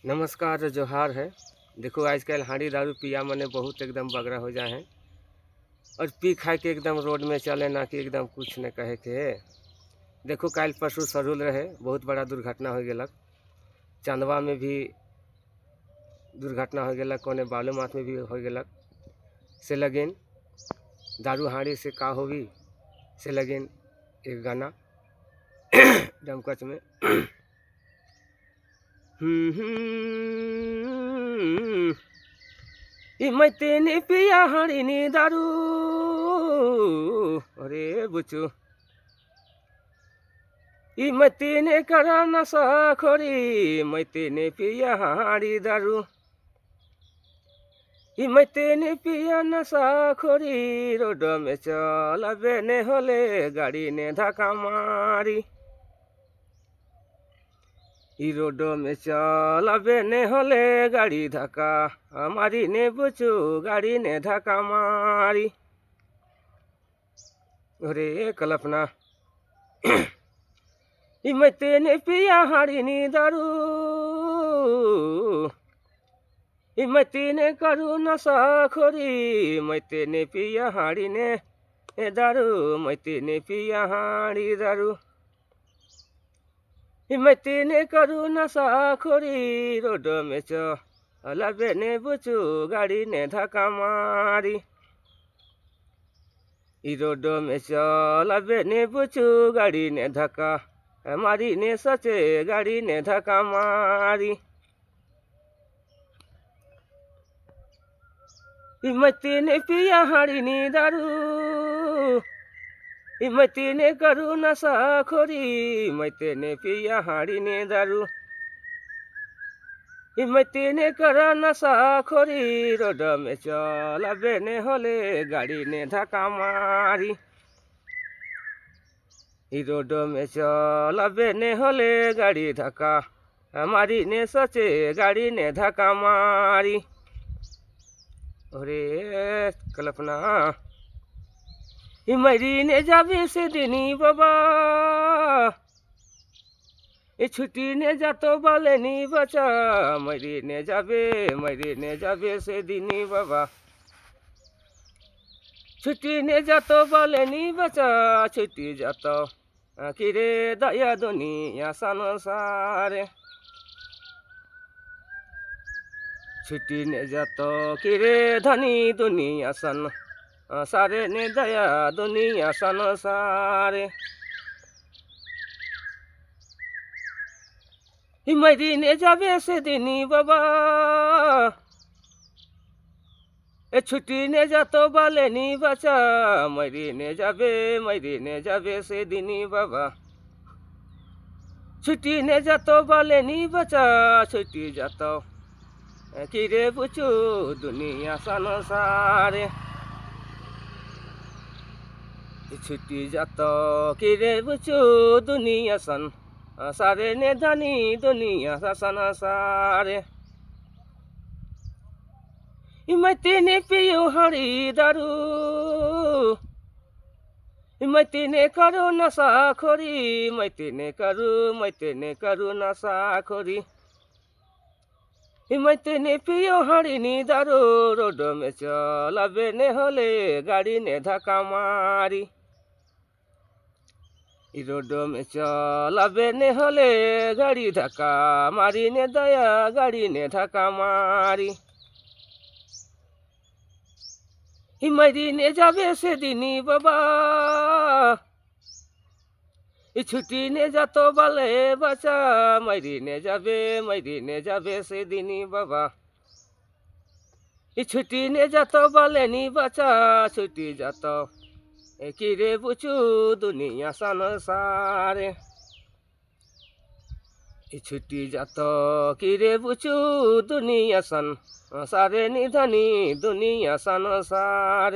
नमस्कार जोहार है। देखो आजकल हांडी दारू पिया मने बहुत एकदम बगरा हो जाए हैं और पी खाए के एकदम रोड में चले ना कि एकदम कुछ न कहे के। देखो कल परसों सरूल रहे बहुत बड़ा दुर्घटना हो गलक। चांदवा में भी दुर्घटना हो गलक, कोने बालू माथ में भी हो गलक। से लगिन दारू हांडी से का होगी से लगिन एक गाना डमकच में इमते ने पिया हाड़ी ने दारू। अरे बुचू इमते ने करा नशा खोरी, मैते ने पिया हाड़ी दारू। इमते ने पिया नशा खोरी, रोड में चल बेने होले गाड़ी ने धक्का मारी। रोड में चल बेने होले गाड़ी धक्का मारी ने बुचू, गाड़ी ने धक्का मारी। अरे कल्पना इमते ने पिया हाड़ी नी दारू। इमते ने करू नशा खोरी, मैते ने पिया हाड़ी ने दारू। मैते ने पिया हाड़ी दारू। इमते ने करू नशा खोरी, रोड में चल बेने बुचू, गाड़ी ने धक्का मारी। रोड में चल बेने बुचू, गाड़ी ने धक्का मारी ने सचे, गाड़ी ने धक्का मारी। इमते ने पिया हाड़ी नी दारू। इमते ने करू नशा खोरी, मैते ने पिया हाड़ी ने दारू। इमते ने करा नशा खोरी, रोड में चल बेने होले गाड़ी ने धक्का मारी। रोड में चल बेने होले गाड़ी धक्का मारी ने सचे, गाड़ी ने धक्का मारी। अरे कल्पना मरी ने जाबे से दिनी बाबा, छुट्टी ने जातो बाले नी बचा। मरी ने जाबे से दिनी बाबा, छुट्टी ने जातो बाले नी बचा। छुट्टी जातो किरे दया दुनिया संसार। छुट्टी ने जातो किरे धनी दुनिया सन सारे ने दया दुनिया संसार। मरी ने जाबे से दिनी बाबा, छुट्टी ने जातो बाले नी बचा। मरी ने जाबे से दिनी बाबा, छुट्टी ने जातो बाले नी बचा। छुट्टी जातो किरे बुचू दुनिया संसार। छुट्टी जातो किरे बुचू दुनिया सन सारे ने धनी दुनिया संसार। इमते ने पियो हाड़ी दारू। इमते ने करो नशा खोरी, मैते ने करू नशा खोरी। इमते ने पियो हाड़ी नी दारू, रोड में चल बेने होले गाड़ी ने धक्का मारी। रोड में चल बेने होले गाड़ी धक्का मारी ने दया, गाड़ी ने धक्का मारी। मरी ने जाबे से दिनी बाबा, छुट्टी ने जातो बाले बचा। मरी ने जाबे से दिनी बाबा, छुट्टी ने जातो बाले नी बचा। छुट्टी जातो किरे बुचू दुनिया संसार। छुट्टी जातो किरे बुचू दुनिया सन सारे निधनी दुनिया संसार।